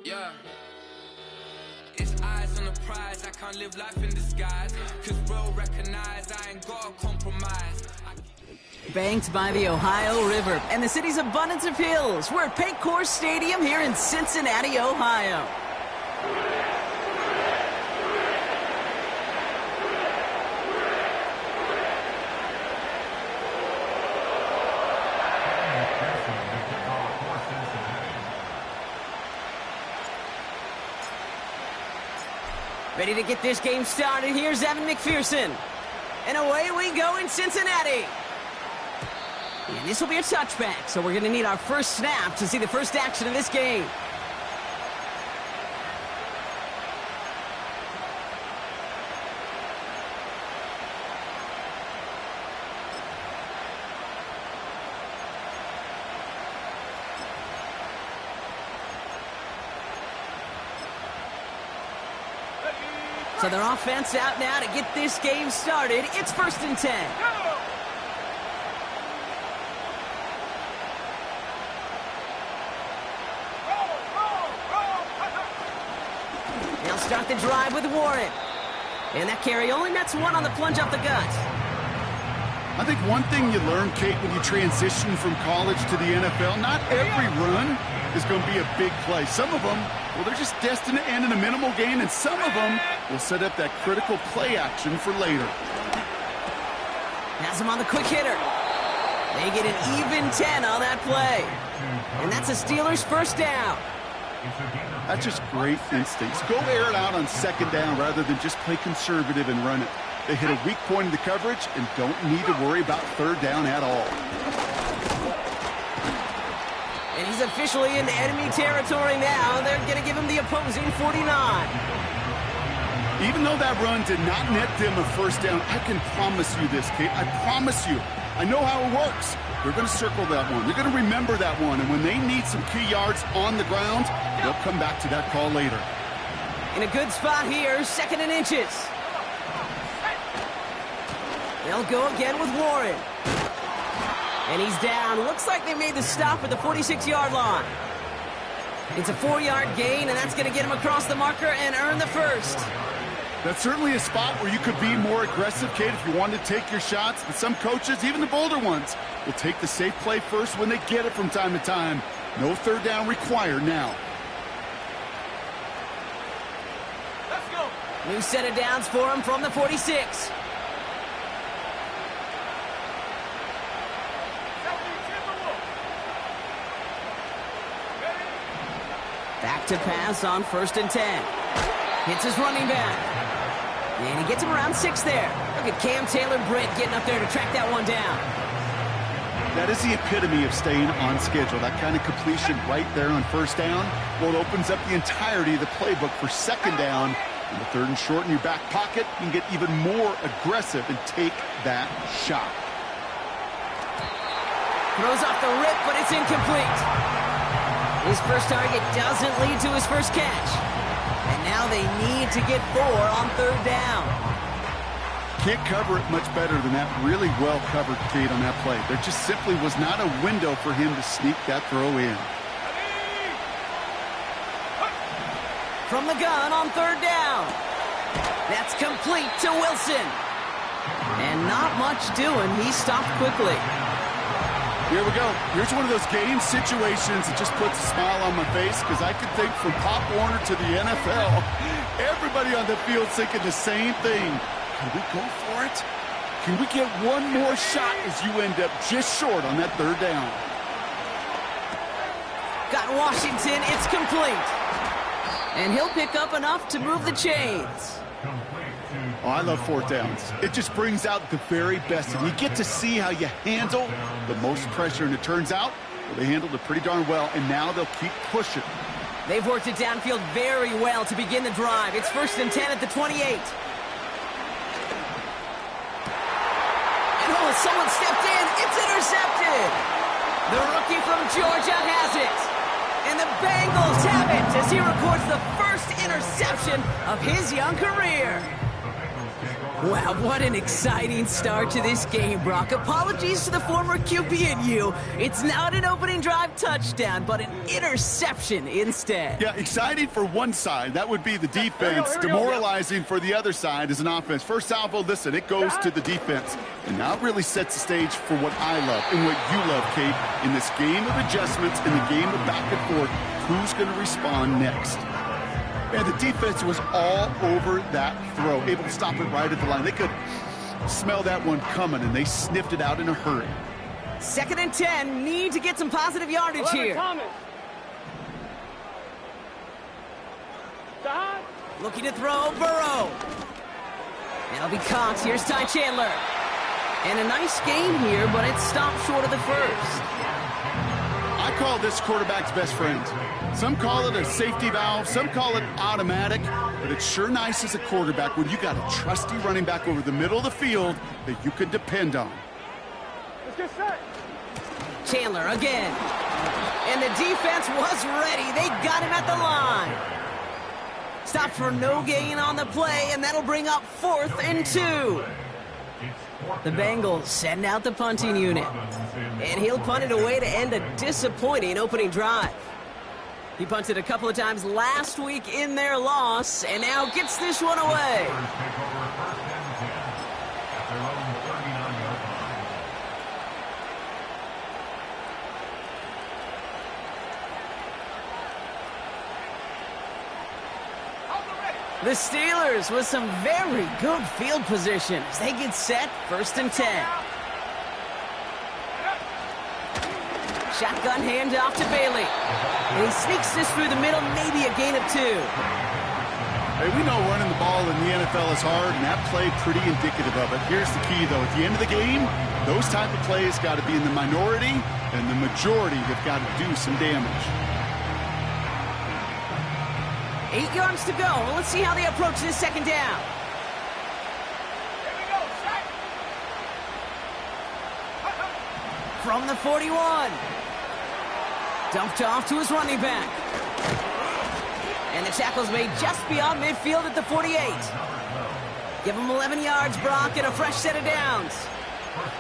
Yeah. It's eyes on the prize, I can't live life in disguise. Cause bro recognize I ain't gotta compromise. Banked by the Ohio River and the city's abundance of hills. We're at Paycor Stadium here in Cincinnati, Ohio. Ready to get this game started. Here's Evan McPherson. And away we go in Cincinnati. And this will be a touchback, so we're going to need our first snap to see the first action of this game. So their offense out now to get this game started. It's 1st and 10. They'll start the drive with Warren. And that carry only nets one on the plunge up the gut. I think one thing you learn, Kate, when you transition from college to the NFL, not every run is going to be a big play. Some of them, well, they're just destined to end in a minimal gain, and some of them will set up that critical play action for later. Has him on the quick hitter. They get an even 10 on that play. And that's a Steelers first down. That's just great instincts. Go air it out on 2nd down rather than just play conservative and run it. They hit a weak point in the coverage and don't need to worry about 3rd down at all. And he's officially in enemy territory now. They're going to give him the opposing 49. Even though that run did not net them a 1st down, I can promise you this, Kate. I promise you. I know how it works. They're going to circle that one. They're going to remember that one. And when they need some key yards on the ground, they'll come back to that call later. In a good spot here, 2nd and inches. They'll go again with Warren. And he's down. Looks like they made the stop at the 46-yard line. It's a 4-yard gain, and that's going to get him across the marker and earn the first. That's certainly a spot where you could be more aggressive, Kate, if you wanted to take your shots. But some coaches, even the bolder ones, will take the safe play first when they get it from time to time. No 3rd down required now. Let's go. New set of downs for him from the 46. Back to pass on 1st and 10. Hits his running back. And he gets him around 6 there. Look at Cam Taylor-Britt getting up there to track that one down. That is the epitome of staying on schedule. That kind of completion right there on 1st down. Well, it opens up the entirety of the playbook for 2nd down. And the 3rd and short in your back pocket, you can get even more aggressive and take that shot. Throws off the rip, but it's incomplete. His first target doesn't lead to his first catch. And now they need to get 4 on 3rd down. Can't cover it much better than that. Really well covered, Kate, on that play. There just simply was not a window for him to sneak that throw in. From the gun on 3rd down. That's complete to Wilson. And not much doing. He stopped quickly. Here we go. Here's one of those game situations that just puts a smile on my face, because I could think from Pop Warner to the NFL, everybody on the field thinking the same thing. Can we go for it? Can we get one more shot as you end up just short on that 3rd down? Got Washington. It's complete. And he'll pick up enough to move the chains. Oh, I love 4th downs. It just brings out the very best. And you get to see how you handle the most pressure. And it turns out, well, they handled it pretty darn well. And now they'll keep pushing. They've worked it downfield very well to begin the drive. It's 1st and 10 at the 28. And oh, someone stepped in. It's intercepted. The rookie from Georgia has it. And the Bengals have it as he records the first interception of his young career. Wow, what an exciting start to this game, Brock. Apologies to the former QB and you. It's not an opening drive touchdown, but an interception instead. Yeah, exciting for one side. That would be the defense. Demoralizing for the other side as an offense. First salvo, listen, it goes to the defense. And now it really sets the stage for what I love and what you love, Kate. In this game of adjustments, in the game of back and forth, who's going to respond next? And the defense was all over that throw, able to stop it right at the line. They could smell that one coming, and they sniffed it out in a hurry. 2nd and 10, need to get some positive yardage here. Looking to throw, Burrow. That'll be caught. Here's Ty Chandler. And a nice gain here, but it stopped short of the first. I call this quarterback's best friend. Some call it a safety valve, some call it automatic, but it's sure nice as a quarterback when you got a trusty running back over the middle of the field that you can depend on. Let's get set. Chandler again. And the defense was ready. They got him at the line. Stopped for no gain on the play, and that'll bring up 4th and 2. The Bengals send out the punting unit. And he'll punt it away to end a disappointing opening drive. He punted a couple of times last week in their loss, and now gets this one away. The Steelers with some very good field position as they get set, 1st and 10. Shotgun handoff to Bailey. And he sneaks this through the middle, maybe a gain of 2. Hey, we know running the ball in the NFL is hard, and that play pretty indicative of it. Here's the key, though. At the end of the game, those type of plays got to be in the minority, and the majority have got to do some damage. 8 yards to go. Let's see how they approach this 2nd down. Here we go, set. From the 41. Dumped off to his running back. And the tackle's made just beyond midfield at the 48. Give him 11 yards, Brock, and a fresh set of downs.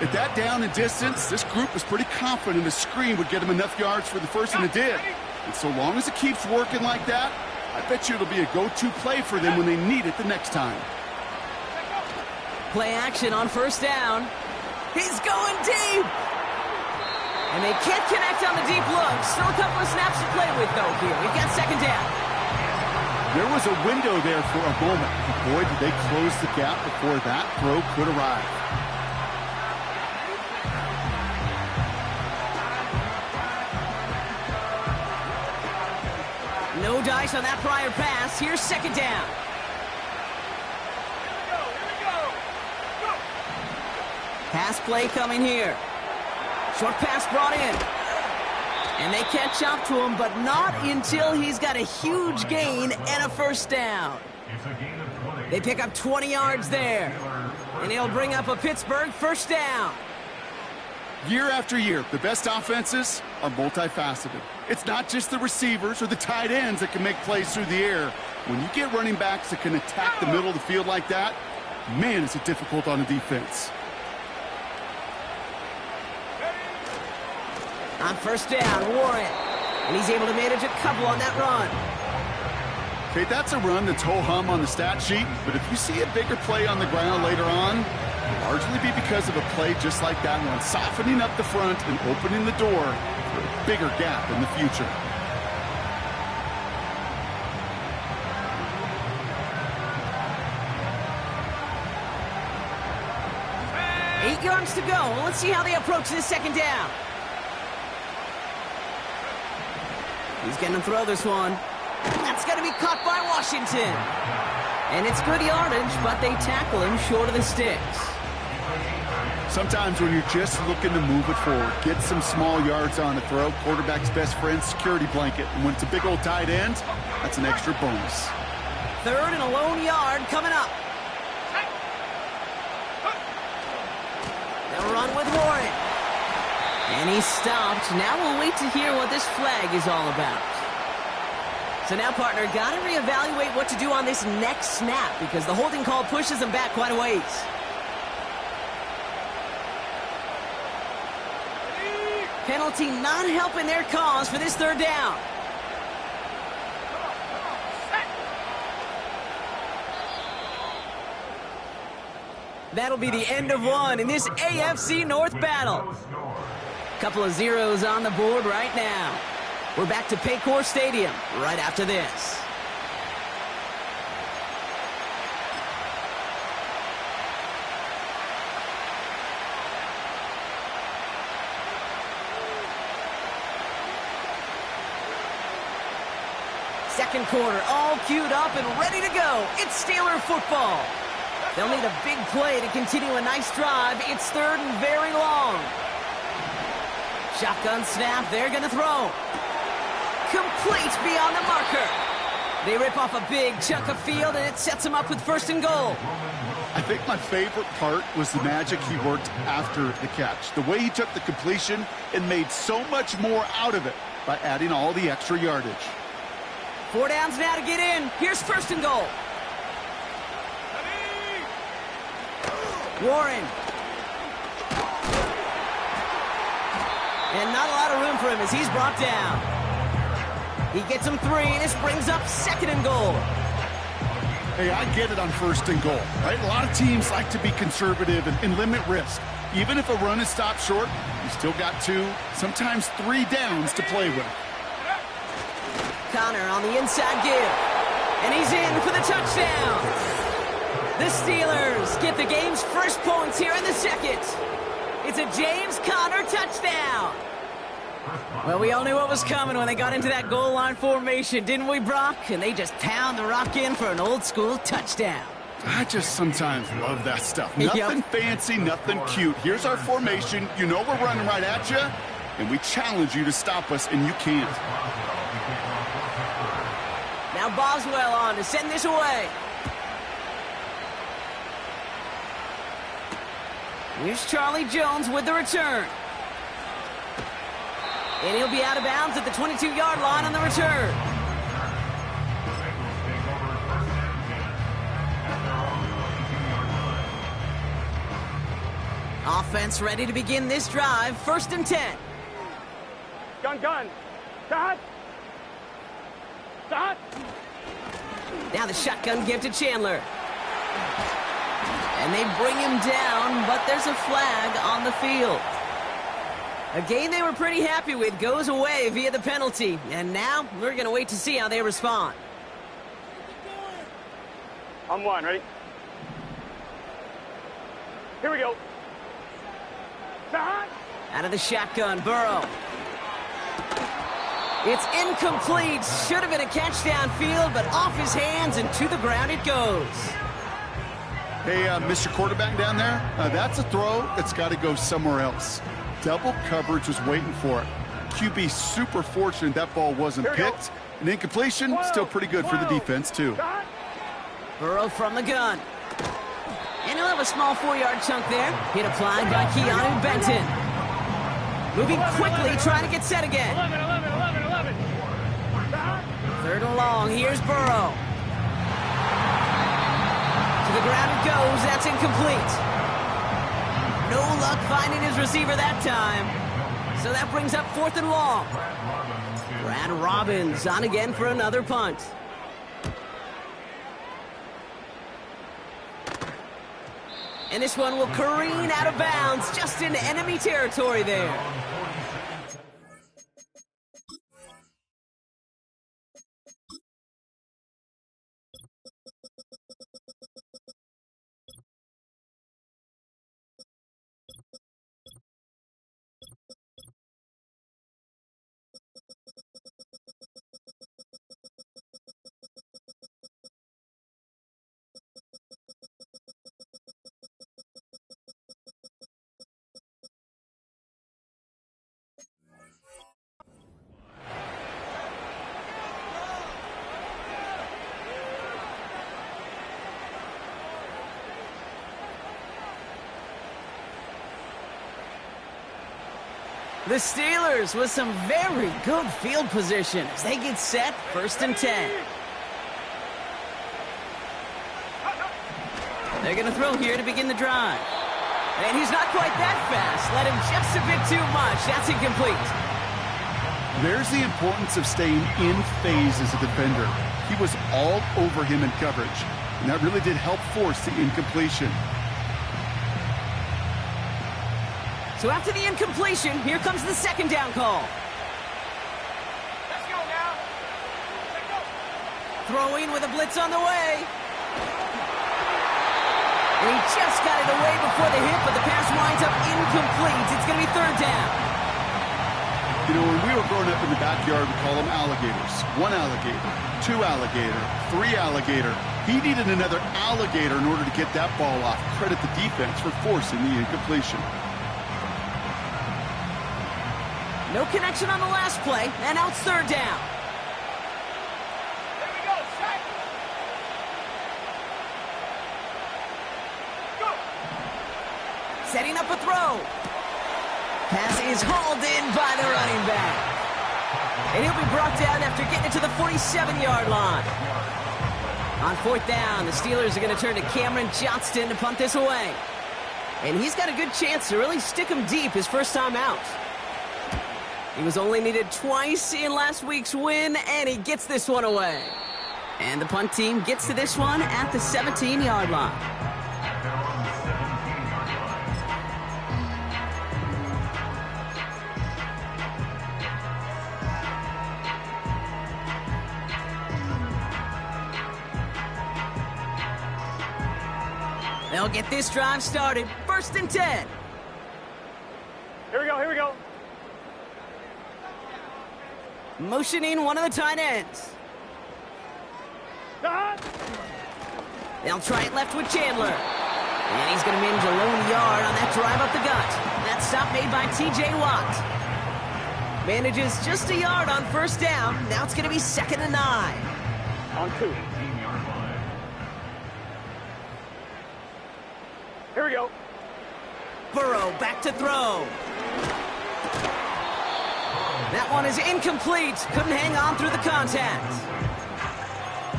At that down and distance, this group was pretty confident the screen would get them enough yards for the first, and it did. And so long as it keeps working like that, I bet you it'll be a go-to play for them when they need it the next time. Play action on 1st down. He's going deep. And they can't connect on the deep look. Still a couple of snaps to play with, though, here. We've got 2nd down. There was a window there for a moment. But boy, did they close the gap before that throw could arrive. No dice on that prior pass. Here's 2nd down. Here we go. Go. Pass play coming here. Short pass brought in. And they catch up to him, but not until he's got a huge gain and a 1st down. They pick up 20 yards there. And he'll bring up a Pittsburgh 1st down. Year after year, the best offenses are multifaceted. It's not just the receivers or the tight ends that can make plays through the air. When you get running backs that can attack the middle of the field like that, man, is it difficult on the defense. On 1st down, Warren. And he's able to manage a couple on that run. Okay, that's a run that's ho-hum on the stat sheet, but if you see a bigger play on the ground later on, it'll largely be because of a play just like that one, softening up the front and opening the door for a bigger gap in the future. Eight yards to go. Let's see how they approach this 2nd down. He's going to throw this one. That's going to be caught by Washington. And it's good yardage, but they tackle him short of the sticks. Sometimes when you're just looking to move it forward, get some small yards on the throw, quarterback's best friend, security blanket. And when it's a big old tight end, that's an extra bonus. 3rd and a lone yard coming up. They'll run with Warren. And he stopped. Now we'll wait to hear what this flag is all about. So now, partner, got to reevaluate what to do on this next snap because the holding call pushes them back quite a ways. Penalty not helping their cause for this third down. That'll be the end of one in this AFC North battle. Couple of zeros on the board right now. We're back to Paycor Stadium right after this. Second quarter, all queued up and ready to go. It's Steeler football. They'll need a big play to continue a nice drive. It's third and very long. Shotgun snap, they're going to throw. Complete beyond the marker. They rip off a big chunk of field, and it sets them up with first and goal. I think my favorite part was the magic he worked after the catch. The way he took the completion and made so much more out of it by adding all the extra yardage. 4 downs now to get in. Here's first and goal. Warren. And not a lot of room for him as he's brought down. He gets him 3, and this brings up second and goal. Hey, I get it on first and goal, right? A lot of teams like to be conservative and limit risk. Even if a run is stopped short, you still got 2, sometimes 3 downs to play with. Connor on the inside give. And he's in for the touchdown. The Steelers get the game's first points here in the second. It's a James Conner touchdown. Well, we all knew what was coming when they got into that goal line formation, didn't we, Brock? And they just pound the rock in for an old-school touchdown. I just sometimes love that stuff. Nothing fancy, nothing cute. Here's our formation. You know we're running right at you, and we challenge you to stop us, and you can't. Now Boswell on to send this away. Here's Charlie Jones with the return. And he'll be out of bounds at the 22-yard line on the return. Offense ready to begin this drive. First and 10. Gun. Dot. Now the shotgun give to Chandler. And they bring him down, but there's a flag on the field. A game they were pretty happy with goes away via the penalty. And now we're going to wait to see how they respond. On 1, ready? Here we go. Dot. Out of the shotgun, Burrow. It's incomplete. Should have been a catch downfield, but off his hands and to the ground it goes. Hey, Mr. Quarterback down there, that's a throw that's got to go somewhere else. Double coverage was waiting for it. QB super fortunate that ball wasn't picked. An incompletion, still pretty good for the defense, too. Burrow from the gun. And he'll have a small 4-yard chunk there. Hit applied by Keanu Benton. Moving quickly, trying to get set again. 11. Third and long, here's Burrow. To the ground it goes, that's incomplete. No luck finding his receiver that time. So that brings up fourth and long. Brad Robbins on again for another punt. And this one will careen out of bounds just into enemy territory there. The Steelers with some very good field position as they get set, 1st and 10. They're going to throw here to begin the drive. And he's not quite that fast. Let him just a bit too much. That's incomplete. There's the importance of staying in phase as a defender. He was all over him in coverage, and that really did help force the incompletion. So after the incompletion, here comes the 2nd down call. Let's go now. Let's go. Throwing with a blitz on the way. And he just got it away before the hit, but the pass winds up incomplete. It's going to be 3rd down. You know, when we were growing up in the backyard, we call them alligators. 1 alligator, 2 alligator, 3 alligator. He needed another alligator in order to get that ball off. Credit the defense for forcing the incompletion. No connection on the last play, and now it's 3rd down. There we go, set. Go. Setting up a throw. Pass is hauled in by the running back. And he'll be brought down after getting it to the 47-yard line. On 4th down, the Steelers are going to turn to Cameron Johnston to punt this away. And he's got a good chance to really stick him deep his first time out. He was only needed twice in last week's win, and he gets this one away. And the punt team gets to this one at the 17-yard line. They'll get this drive started. 1st and 10. Here we go, here we go. Motioning one of the tight ends. Stop. They'll try it left with Chandler. And he's going to manage a lone yard on that drive up the gut. That stop made by T.J. Watt. Manages just a yard on 1st down. Now it's going to be 2nd and 9. On 2. Here we go. Burrow back to throw. That one is incomplete. Couldn't hang on through the contact.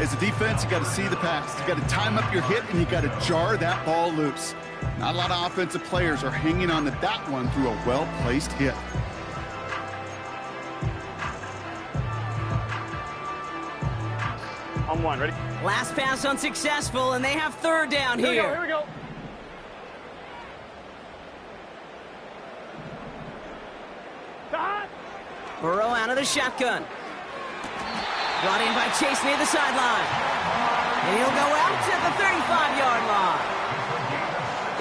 As a defense, you got to see the pass. You got to time up your hit, and you got to jar that ball loose. Not a lot of offensive players are hanging on to that one through a well-placed hit. On 1, ready? Last pass unsuccessful, and they have 3rd down Here we go, here. here we go. Stop. Burrow out of the shotgun. Brought in by Chase near the sideline. And he'll go out to the 35-yard line.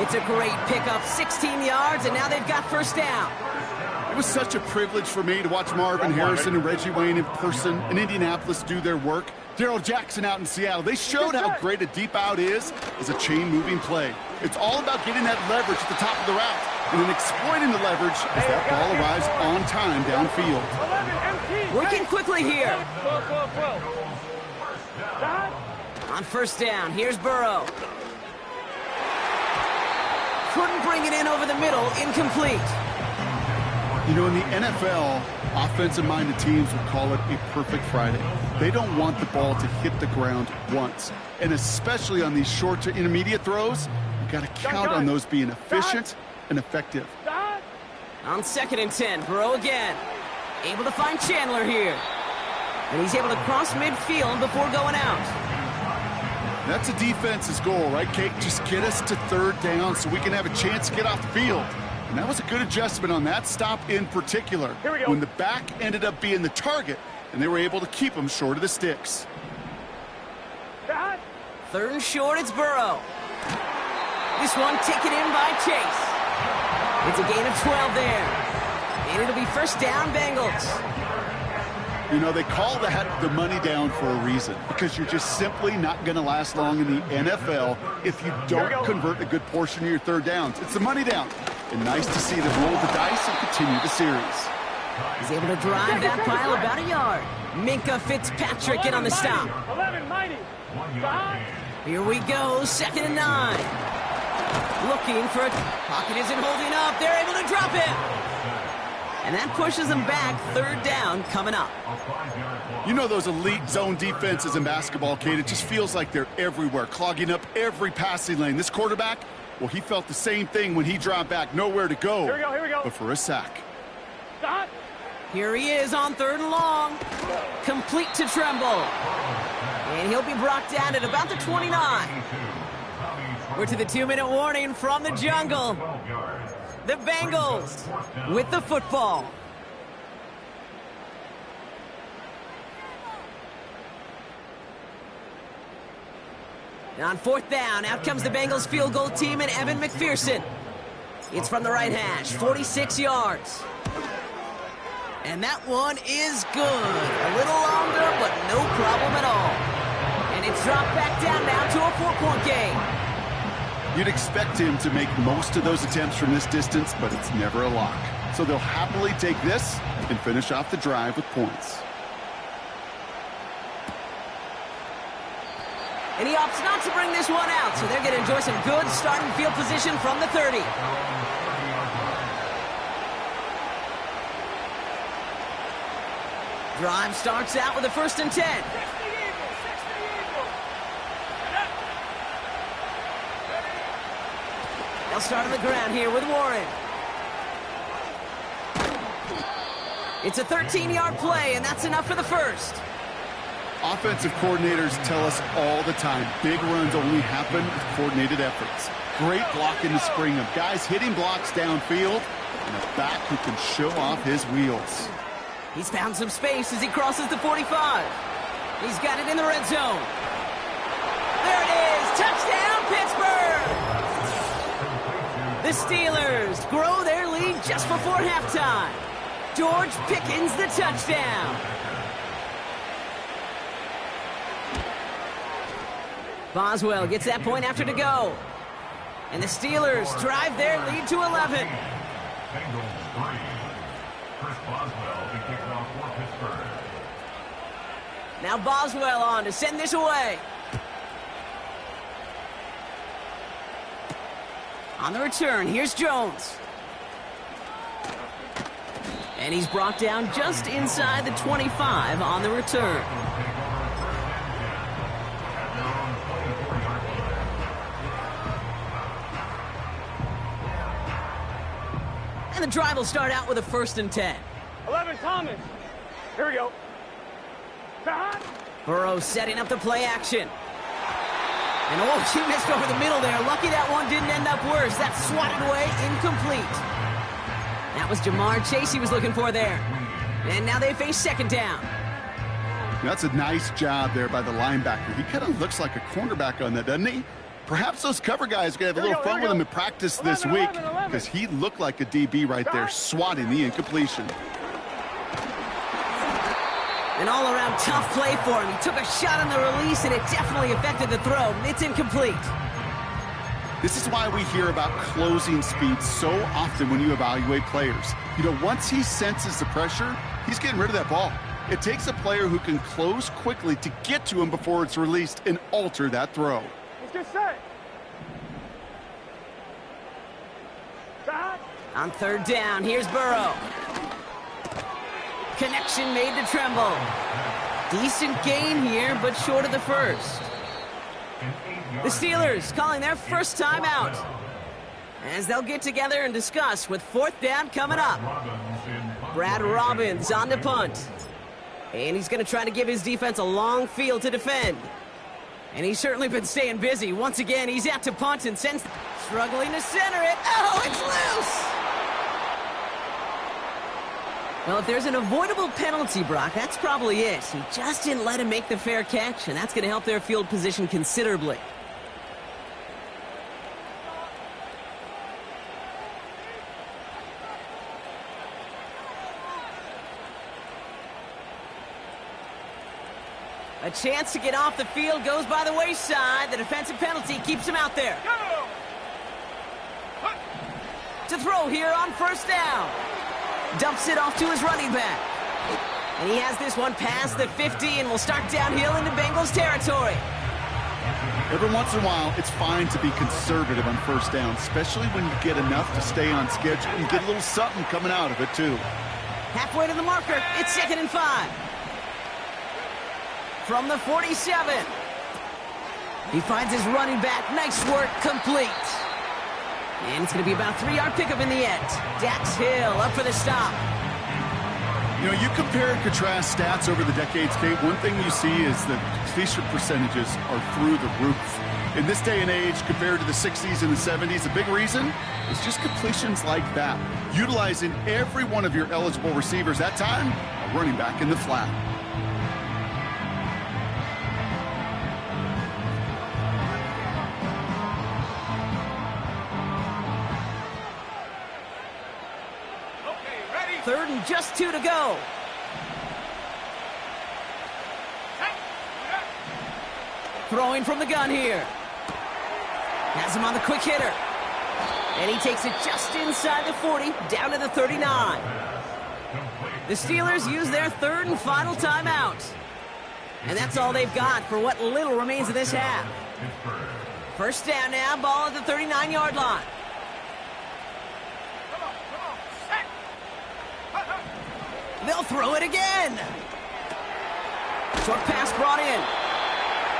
It's a great pickup, 16 yards, and now they've got 1st down. It was such a privilege for me to watch Marvin Harrison and Reggie Wayne in person in Indianapolis do their work. Darrell Jackson out in Seattle. They showed how great a deep out is as a chain-moving play. It's all about getting that leverage at the top of the route and then exploiting the leverage as that ball arrives on time downfield. 11, MT. Working quickly here. 12. Stop. On 1st down, here's Burrow. Couldn't bring it in over the middle, incomplete. You know, in the NFL, offensive-minded teams would call it a perfect Friday. They don't want the ball to hit the ground once. And especially on these short to intermediate throws, you got to count on those being efficient and effective. Stop. On 2nd and 10, Burrow again. Able to find Chandler here. And he's able to cross midfield before going out. That's a defense's goal, right, Kate? Just get us to 3rd down so we can have a chance to get off the field. And that was a good adjustment on that stop in particular. Here we go. When the back ended up being the target, and they were able to keep him short of the sticks. Stop. 3rd and short, it's Burrow. This one taken in by Chase. It's a gain of 12 there. And it'll be 1st down, Bengals. You know, they call that the money down for a reason, because you're just simply not going to last long in the NFL if you don't convert a good portion of your 3rd downs. It's the money down. And nice to see them roll the dice and continue the series. He's able to drive that pile about a yard. Minka Fitzpatrick in on the stop. 11, mighty. Stop. Here we go, 2nd and 9. Looking for a pocket isn't holding up. They're able to drop him. And that pushes them back. Third down coming up. You know those elite zone defenses in basketball, Kate, it just feels like they're everywhere, clogging up every passing lane. This quarterback, well, he felt the same thing when he dropped back, nowhere to go. Here we go, here we go. But for a sack. Stop. Here he is on 3rd and long. Complete to Tremble. And he'll be brought down at about the 29. We're to the 2-minute warning from the jungle. The Bengals with the football. And on 4th down, out comes the Bengals field goal team and Evan McPherson. It's from the right hash, 46 yards. And that one is good. A little longer, but no problem at all. And it's dropped back down now to a 4-point game. You'd expect him to make most of those attempts from this distance, but it's never a lock. So they'll happily take this and finish off the drive with points. And he opts not to bring this one out, so they're going to enjoy some good starting field position from the 30. Drive starts out with a 1st and 10. They'll start on the ground here with Warren. It's a 13-yard play, and that's enough for the first. Offensive coordinators tell us all the time, big runs only happen with coordinated efforts. Great block in the spring of guys hitting blocks downfield and a back who can show off his wheels. He's found some space as he crosses the 45. He's got it in the red zone. There it is. Touchdown, Pittsburgh! The Steelers grow their lead just before halftime. George Pickens the touchdown. Boswell gets that point after to go. And the Steelers drive their lead to 11. Now Boswell on to send this away. On the return, here's Jones. And he's brought down just inside the 25 on the return. And the drive will start out with a 1st and 10. 11 Thomas. Here we go. Burrow setting up the play action. And oh, she missed over the middle there. Lucky that one didn't end up worse. That's swatted away, incomplete. That was Jamar Chase he was looking for there. And now they face 2nd down. That's a nice job there by the linebacker. He kind of looks like a cornerback on that, doesn't he? Perhaps those cover guys are going to have a little fun with him in practice this week because he looked like a DB right there, swatting the incompletion. An all-around tough play for him. He took a shot on the release, and it definitely affected the throw. It's incomplete. This is why we hear about closing speed so often when you evaluate players. You know, once he senses the pressure, he's getting rid of that ball. It takes a player who can close quickly to get to him before it's released and alter that throw. Let's get set. On 3rd down, here's Burrow. Connection made to Tremble. Decent gain here, but short of the first. The Steelers calling their first time out as they'll get together and discuss with 4th down coming up. Brad Robbins on to punt. And he's going to try to give his defense a long field to defend. And he's certainly been staying busy. Once again, he's out to punt and sends... Struggling to center it. Oh, it's loose! Well, if there's an avoidable penalty, Brock, that's probably it. He just didn't let him make the fair catch, and that's going to help their field position considerably. A chance to get off the field goes by the wayside. The defensive penalty keeps him out there. To throw here on 1st down. Dumps it off to his running back. And he has this one past the 50 and will start downhill into Bengals territory. Every once in a while, it's fine to be conservative on 1st down, especially when you get enough to stay on schedule and get a little something coming out of it, too. Halfway to the marker. It's 2nd and 5. From the 47. He finds his running back. Nice work. Complete. And it's going to be about a 3-yard pickup in the end. Dax Hill up for the stop. You know, you compare and contrast stats over the decades, Kate. One thing you see is that completion percentages are through the roof. In this day and age, compared to the 60s and the 70s, a big reason is just completions like that. Utilizing every one of your eligible receivers. That time, a running back in the flat. Third and just 2 to go. Throwing from the gun here. Has him on the quick hitter. And he takes it just inside the 40, down to the 39. The Steelers use their 3rd and final timeout. And that's all they've got for what little remains of this half. First down now, ball at the 39-yard line. They'll throw it again. Short pass brought in.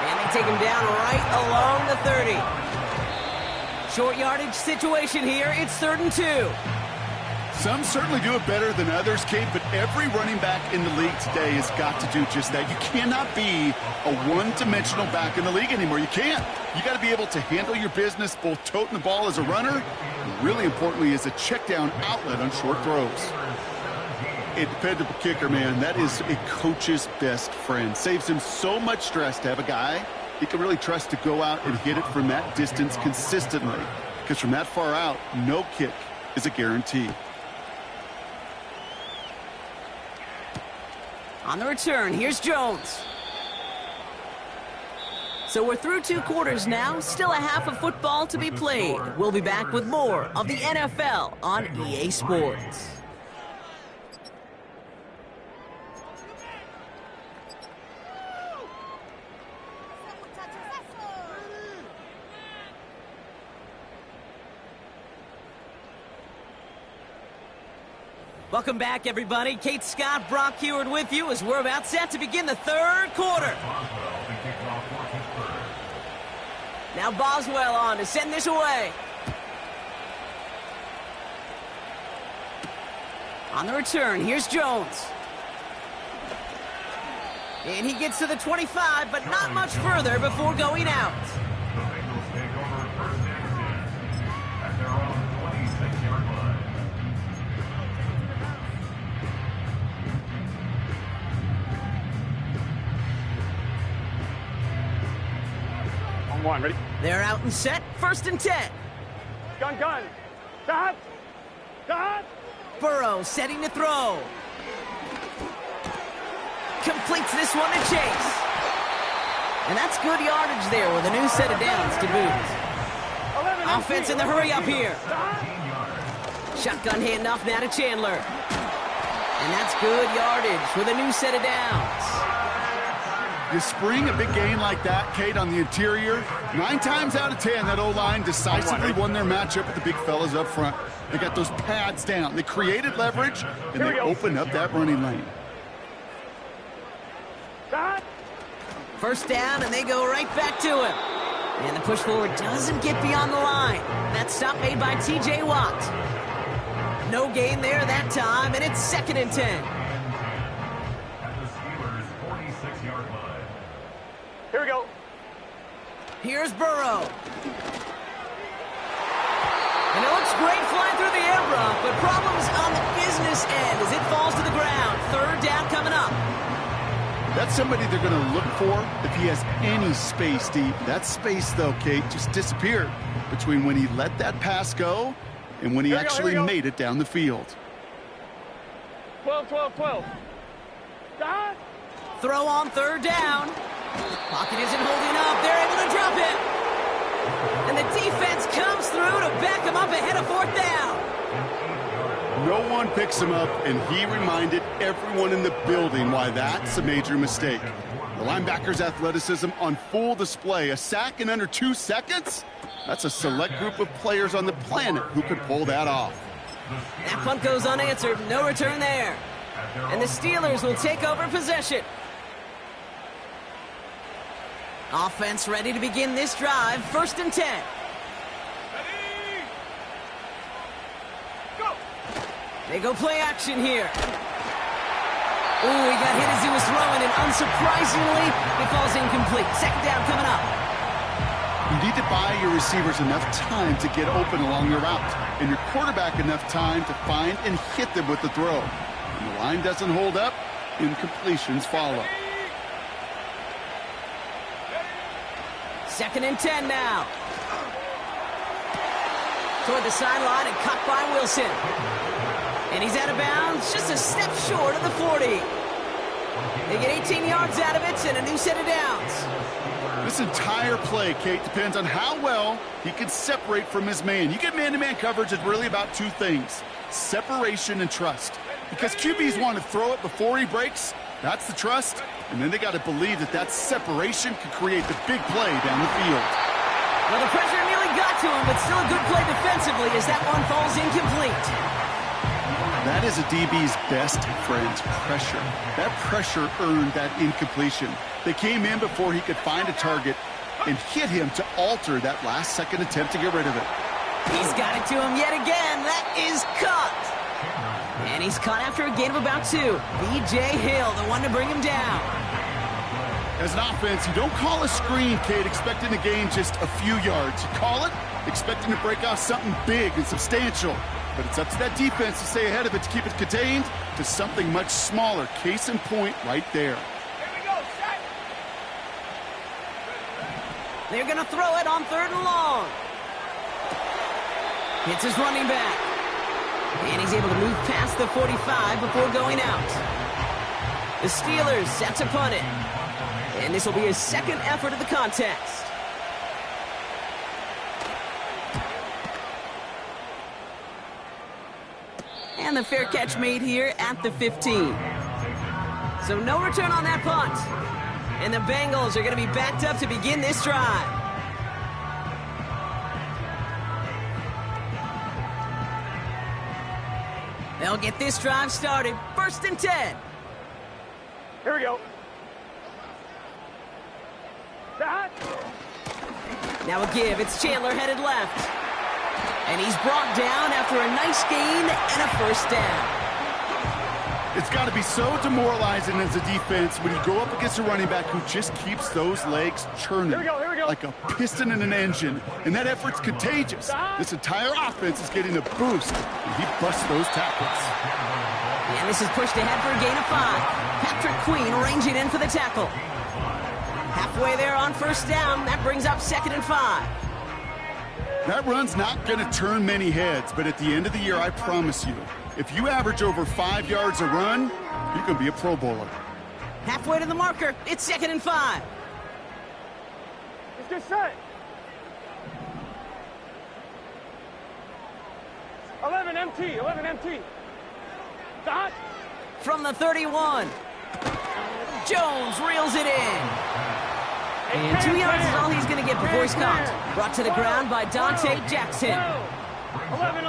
And they take him down right along the 30. Short yardage situation here. It's 3rd and 2. Some certainly do it better than others, Kate, but every running back in the league today has got to do just that. You cannot be a one-dimensional back in the league anymore. You can't. You got to be able to handle your business, both toting the ball as a runner, and really importantly as a check-down outlet on short throws. A dependable kicker, man, that is a coach's best friend. Saves him so much stress to have a guy he can really trust to go out and hit it from that distance consistently. Because from that far out, no kick is a guarantee. On the return, here's Jones. So we're through 2 quarters now, still a half of football to be played. We'll be back with more of the NFL on EA Sports. Welcome back, everybody. Kate Scott, Brock Heward with you as we're about set to begin the 3rd quarter. Now Boswell on to send this away. On the return, here's Jones. And he gets to the 25, but not much further before going out. One, ready? They're out and set. 1st and 10. Gun. Stop. Burrow setting to throw. Completes this one to Chase. And that's good yardage there with a new set of downs to boot. Offense in the hurry up here. Shotgun handoff now to Chandler. And that's good yardage with a new set of downs. You spring a big gain like that, Kate, on the interior, 9 times out of 10, that O-line decisively won their matchup with the big fellas up front. They got those pads down. They created leverage, and they opened up that running lane. First down, and they go right back to him. And the push forward doesn't get beyond the line. That stop made by T.J. Watt. No gain there that time, and it's 2nd and 10. Here we go. Here's Burrow. And it looks great flying through the air, Brock, but problems on the business end as it falls to the ground. 3rd down coming up. That's somebody they're going to look for if he has any space deep. That space, though, Kate, just disappeared between when he let that pass go and when he actually made it down the field. 12. Stop. Throw on 3rd down. Pocket isn't holding up. They're able to drop it. And the defense comes through to back him up ahead of 4th down. No one picks him up, and he reminded everyone in the building why that's a major mistake. The linebacker's athleticism on full display. A sack in under 2 seconds? That's a select group of players on the planet who could pull that off. That punt goes unanswered. No return there. And the Steelers will take over possession. Offense ready to begin this drive. 1st and 10. They go play action here. Ooh, he got hit as he was throwing, and unsurprisingly, it falls incomplete. 2nd down coming up. You need to buy your receivers enough time to get open along the route, and your quarterback enough time to find and hit them with the throw. When the line doesn't hold up, incompletions follow. 2nd and 10 now. Toward the sideline and caught by Wilson. And he's out of bounds, just a step short of the 40. They get 18 yards out of it and a new set of downs. This entire play, Kate, depends on how well he can separate from his man. You get man-to-man coverage, it's really about 2 things: separation and trust. Because QBs want to throw it before he breaks, that's the trust, and then they got to believe that that separation could create the big play down the field. Well, the pressure nearly got to him, but still a good play defensively as that one falls incomplete. That is a DB's best friend, pressure. That pressure earned that incompletion. They came in before he could find a target and hit him to alter that last-second attempt to get rid of it. He's got it to him yet again. That is caught. And he's caught after a gain of about 2. B.J. Hill, the one to bring him down. As an offense, you don't call a screen, Kate, expecting to gain just a few yards. You call it expecting to break off something big and substantial. But it's up to that defense to stay ahead of it, to keep it contained to something much smaller. Case in point right there. They're going to throw it on 3rd and long. Hits his running back. And he's able to move past the 45 before going out. The Steelers set to punt it. And this will be his 2nd effort of the contest. And the fair catch made here at the 15. So no return on that punt. And the Bengals are going to be backed up to begin this drive. They'll get this drive started. 1st and 10. Here we go. Now a give. It's Chandler headed left. And he's brought down after a nice gain and a 1st down. It's got to be so demoralizing as a defense when you go up against a running back who just keeps those legs churning. Here we go. Like a piston in an engine. And that effort's contagious. This entire offense is getting a boost, and he busts those tackles. And this is pushed ahead for a gain of 5. Patrick Queen ranging in for the tackle. Halfway there on 1st down. That brings up 2nd and 5. That run's not going to turn many heads, but at the end of the year, I promise you, if you average over 5 yards a run, you're going to be a Pro Bowler. Halfway to the marker. It's 2nd and 5. Let's get set. 11 MT. 11 MT. Dot. From the 31. Jones reels it in. And 2 yards is all he's going to get before he's caught. Brought to the ground by Dante Jackson. 11.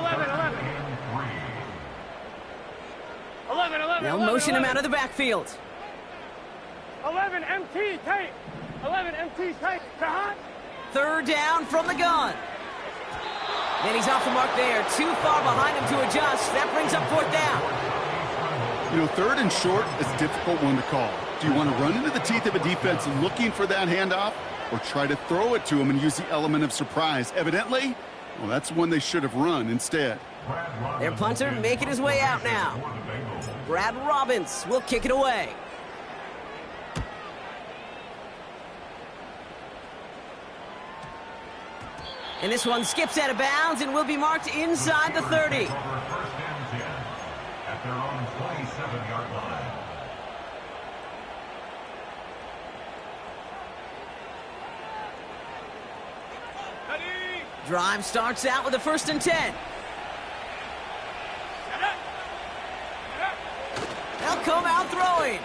They'll motion him out of the backfield. 11 MT tight. 11 MT tight. 3rd down from the gun. And he's off the mark there. Too far behind him to adjust. That brings up 4th down. You know, 3rd and short is a difficult one to call. Do you want to run into the teeth of a defense looking for that handoff, or try to throw it to him and use the element of surprise? Evidently, well, that's one they should have run instead. Their punter making his way out now. Brad Robbins will kick it away. And this one skips out of bounds and will be marked inside the 30. At their own 27-yard line. Drive starts out with a 1st and 10. They'll come out throwing.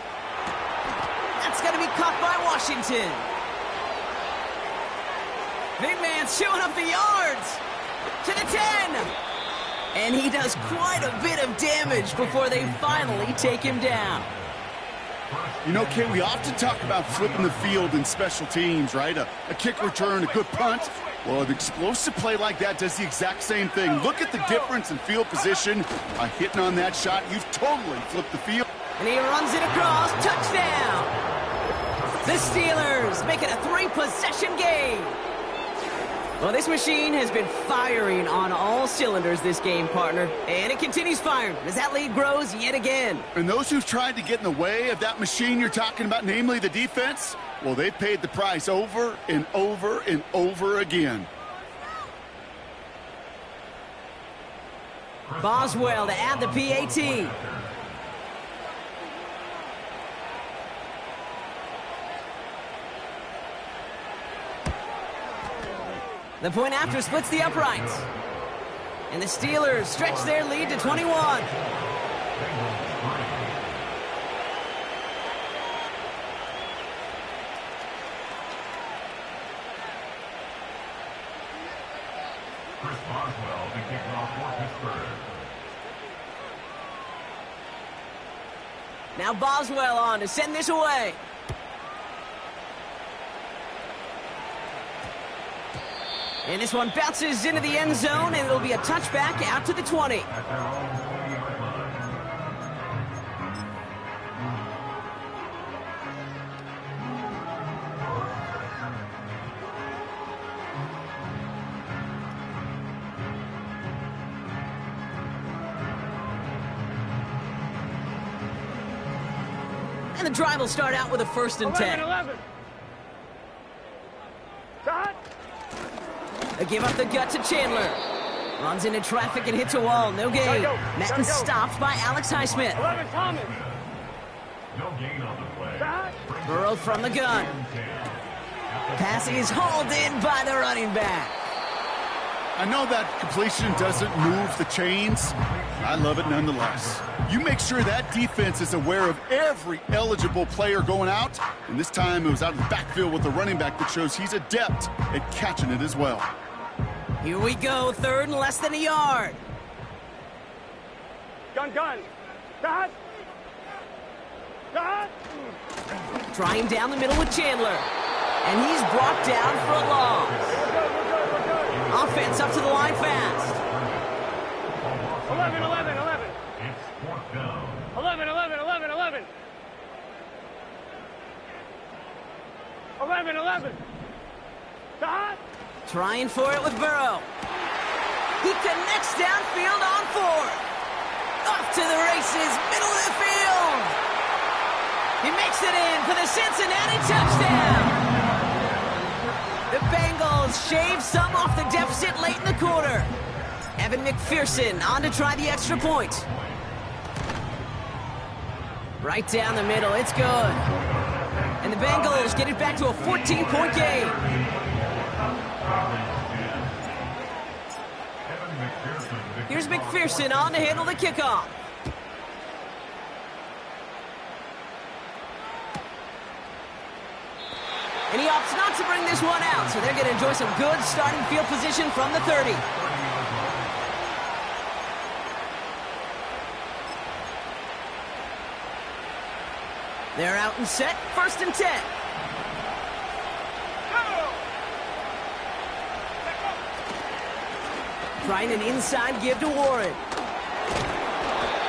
That's going to be caught by Washington. Big man showing up the yards. To the 10. And he does quite a bit of damage before they finally take him down. You know, Kay, we often talk about flipping the field in special teams, right? A kick return, a good punt. Well, an explosive play like that does the exact same thing. Look at the difference in field position. By hitting on that shot, you've totally flipped the field. And he runs it across. Touchdown! The Steelers make it a 3-possession game. Well, this machine has been firing on all cylinders this game, partner. And it continues firing as that lead grows yet again. And those who've tried to get in the way of that machine you're talking about, namely the defense, well, they've paid the price over and over and over again. Boswell to add the PAT. The point after splits the uprights. And the Steelers stretch their lead to 21. Chris Boswell to kick off for Pittsburgh. Now Boswell on to send this away. And this one bounces into the end zone, and it'll be a touchback out to the 20. At their own 20-yard line. And the drive will start out with a 1st and 10. 11. Dot. They give up the gut to Chandler. Runs into traffic and hits a wall. No gain. Madden stopped by Alex Highsmith. 11 Thomas. No gain on the play. Dot. Burrow from the gun. Pass is hauled in by the running back. I know that completion doesn't move the chains. I love it nonetheless. You make sure that defense is aware of every eligible player going out. And this time it was out of the backfield with the running back that shows he's adept at catching it as well. Here we go, 3rd and less than a yard. Gun. Dot. Dot. Trying down the middle with Chandler. And he's brought down for a loss. We're good. Offense up to the line fast. 11. It's 4th down. 11. 11. Dot. Trying for it with Burrow. He connects downfield on 4th. Off to the races, middle of the field. He makes it in for the Cincinnati touchdown. The Bengals shave some off the deficit late in the quarter. Evan McPherson on to try the extra point. Right down the middle, it's good. And the Bengals get it back to a 14-point game. Here's McPherson on to handle the kickoff. And he opts not to bring this one out, so they're going to enjoy some good starting field position from the 30. They're out and set, 1st and 10. Trying an inside give to Warren.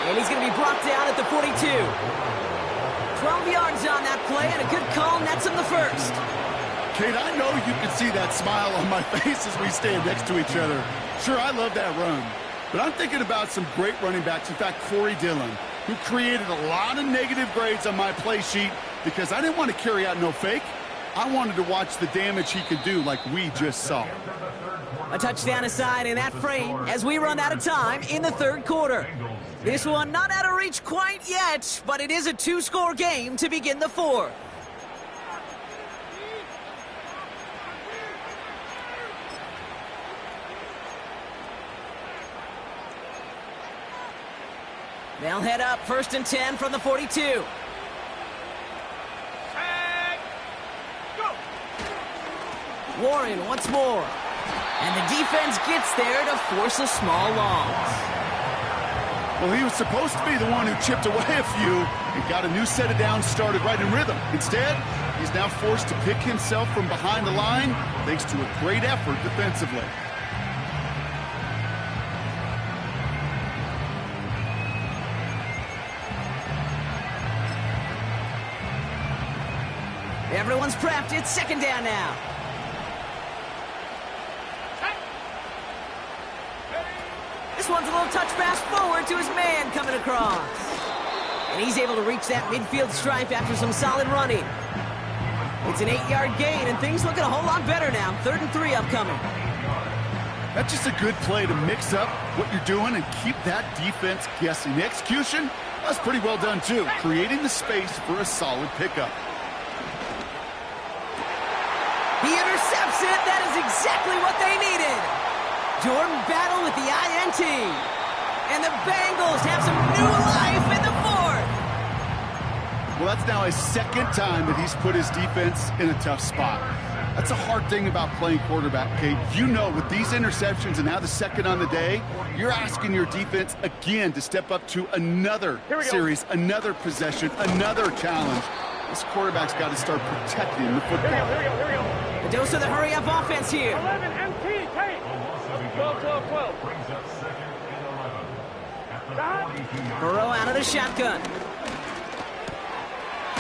And he's going to be brought down at the 42. 12 yards on that play, and a good call nets him the 1st. Kate, I know you can see that smile on my face as we stand next to each other. Sure, I love that run. But I'm thinking about some great running backs. In fact, Corey Dillon, who created a lot of negative grades on my play sheet because I didn't want to carry out no fake. I wanted to watch the damage he could do like we just saw. A touchdown aside in that frame as we run out of time in the 3rd quarter. This one not out of reach quite yet, but it is a 2-score game to begin the 4th. They'll head up 1st and 10 from the 42. Warren once more. And the defense gets there to force a small loss. Well, he was supposed to be the one who chipped away a few and got a new set of downs started right in rhythm. Instead, he's now forced to pick himself from behind the line thanks to a great effort defensively. Everyone's prepped. It's second down now. This one's a little touch pass forward to his man coming across. And he's able to reach that midfield stripe after some solid running. It's an 8-yard gain, and things looking a whole lot better now. 3rd and 3 upcoming. That's just a good play to mix up what you're doing and keep that defense guessing. The execution, that's pretty well done too, creating the space for a solid pickup. He intercepts it. That is exactly what they needed. Jordan Battle with the INT. And the Bengals have some new life in the 4th. Well, that's now his second time that he's put his defense in a tough spot. That's a hard thing about playing quarterback, Kate. You know, with these interceptions and now the second on the day, you're asking your defense again to step up to another series, another possession, another challenge. This quarterback's got to start protecting the football. Here we go. A dose of the hurry-up offense here. 11 MT, Kate. 12. Brings up 2nd and 11. At the 42-yard Burrow out of the shotgun.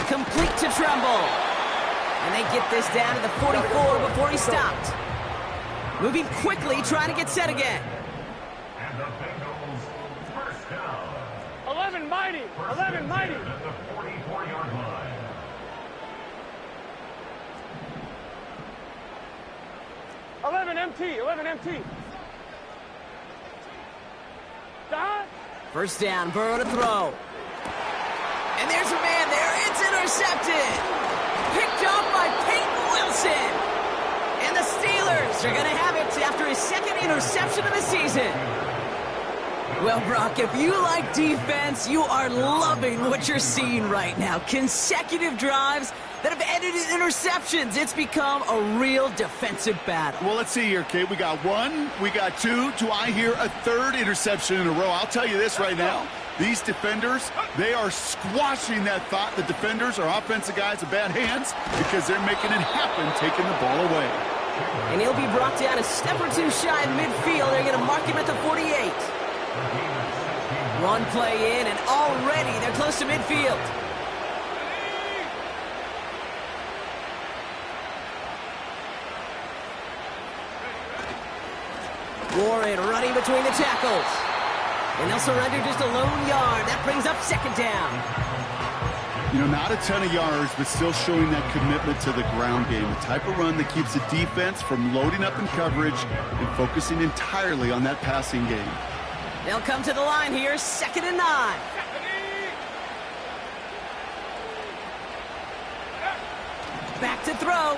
Complete to Trumbull. And they get this down to the 44 before he stopped. Moving quickly, trying to get set again. And the Bengals first down. 11 mighty. 11 mighty. At the 44-yard line. Eleven MT. Dot. First down, Burrow to throw. And there's a man there. It's intercepted. Picked off by Peyton Wilson. And the Steelers are going to have it after his second interception of the season. Well, Brock, if you like defense, you are loving what you're seeing right now. Consecutive drives that have ended in interceptions. It's become a real defensive battle. Well, let's see here, Kate. We got 1, we got 2. Do I hear a 3rd interception in a row? I'll tell you this right now. These defenders, they are squashing that thought. The defenders are offensive guys with bad hands because they're making it happen, taking the ball away. And he'll be brought down a step or two shy of midfield. They're going to mark him at the 48. One play in, and already they're close to midfield. Warren running between the tackles. And they'll surrender just a lone yard. That brings up second down. You know, not a ton of yards, but still showing that commitment to the ground game. The type of run that keeps the defense from loading up in coverage and focusing entirely on that passing game. They'll come to the line here, 2nd and 9. Back to throw.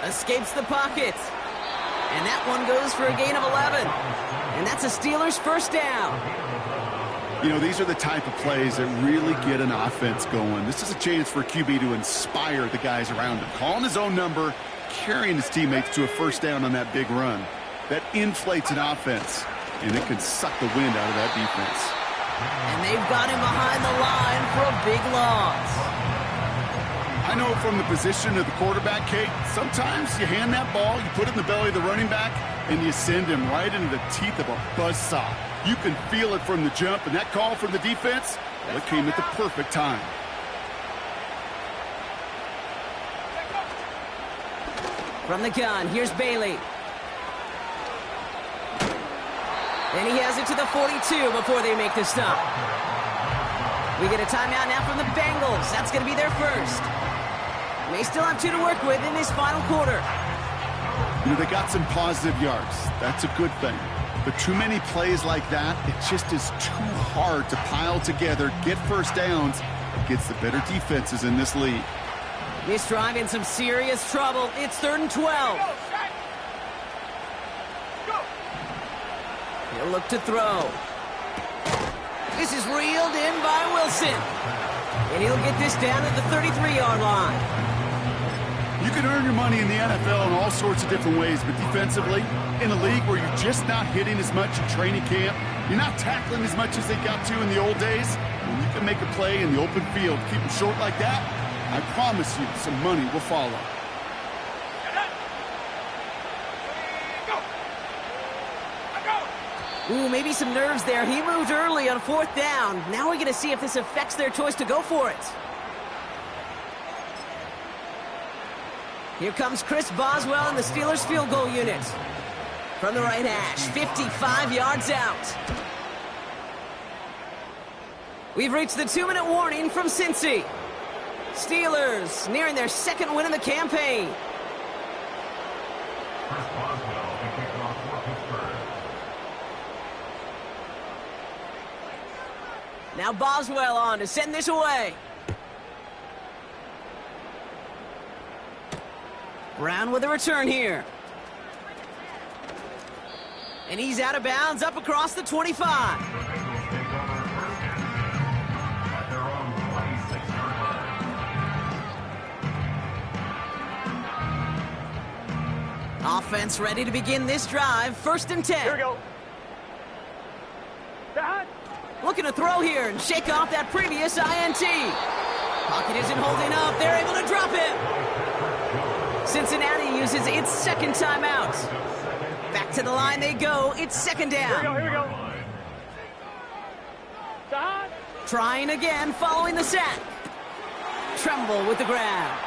Escapes the pocket. And that one goes for a gain of 11. And that's a Steelers first down. You know, these are the type of plays that really get an offense going. This is a chance for QB to inspire the guys around him. Calling his own number, carrying his teammates to a first down on that big run. That inflates an offense, and it can suck the wind out of that defense. And they've got him behind the line for a big loss. I know from the position of the quarterback, Kate, sometimes you hand that ball, you put it in the belly of the running back, and you send him right into the teeth of a buzzsaw. You can feel it from the jump, and that call from the defense, well, it came at the perfect time. From the gun, here's Bailey. And he has it to the 42 before they make the stop. We get a timeout now from the Bengals. That's going to be their first. They still have 2 to work with in this final quarter. You know, they got some positive yards. That's a good thing. But too many plays like that, it just is too hard to pile together, get first downs against the better defenses in this league. This drive in some serious trouble. It's 3rd and 12. He'll look to throw. This is reeled in by Wilson. And he'll get this down at the 33-yard line. You can earn your money in the NFL in all sorts of different ways, but defensively, in a league where you're just not hitting as much in training camp, you're not tackling as much as they got to in the old days, when you can make a play in the open field, keep them short like that, I promise you some money will follow. Ooh, maybe some nerves there. He moved early on 4th down. Now we're going to see if this affects their choice to go for it. Here comes Chris Boswell in the Steelers field goal unit. From the right hash, 55 yards out. We've reached the 2-minute warning from Cincy. Steelers nearing their 2nd win of the campaign. Chris Boswell, the kickoff for Pittsburgh. Now Boswell on to send this away. Brown with a return here. And he's out of bounds up across the 25. The Bengals take over first and 10 at their own 26-yard line. Offense ready to begin this drive. 1st and 10. Here we go. Dad. Looking to throw here and shake off that previous INT. Pocket isn't holding up. They're able to drop him. Cincinnati uses its 2nd timeout. Back to the line they go. It's 2nd down. Here we go. Dad. Trying again following the sack. Tremble with the grab.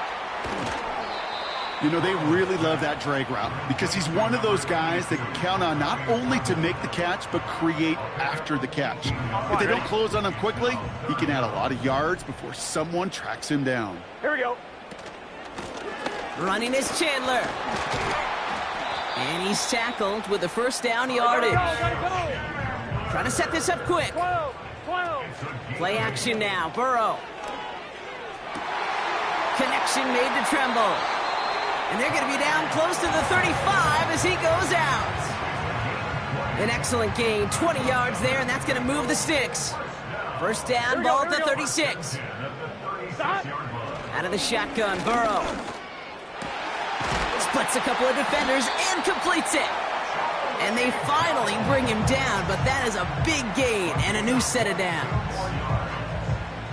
You know, they really love that drag route because he's one of those guys that can count on not only to make the catch, but create after the catch. If they don't close on him quickly, he can add a lot of yards before someone tracks him down. Here we go. Running is Chandler. And he's tackled with the 1st down yardage. Gotta go. Trying to set this up quick. 12. Play action now. Burrow. Connection made to Tremble. And they're going to be down close to the 35 as he goes out. An excellent gain. 20 yards there, and that's going to move the sticks. 1st down, ball at the 36. Out of the shotgun, Burrow. Splits a couple of defenders and completes it. And they finally bring him down, but that is a big gain and a new set of downs.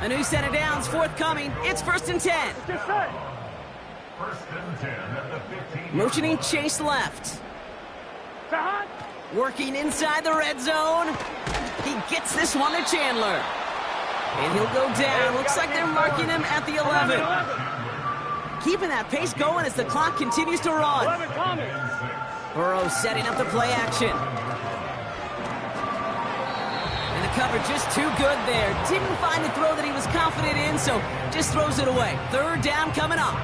A new set of downs forthcoming. It's 1st and 10. Just set. 1st and 10 at the 15. Motioning Chase left. Dad. Working inside the red zone. He gets this one to Chandler. And he'll go down. Looks like they're marking him at the 11. Keeping that pace going as the clock continues to run. 11 coming. Burrow setting up the play action. And the cover just too good there. Didn't find a throw that he was confident in, so just throws it away. 3rd down coming up.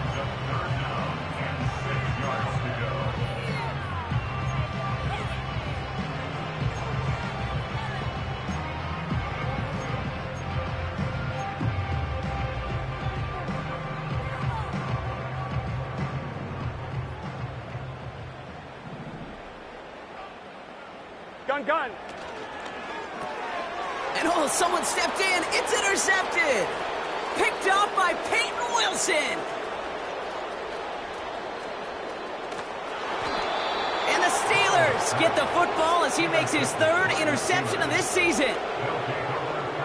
Gun. And oh, someone stepped in. It's intercepted. Picked off by Peyton Wilson. And the Steelers get the football as he makes his 3rd interception of this season.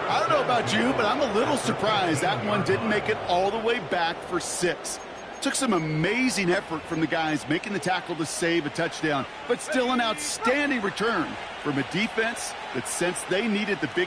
I don't know about you, but I'm a little surprised that one didn't make it all the way back for 6. Took some amazing effort from the guys making the tackle to save a touchdown, but still an outstanding return from a defense that sensed they needed the big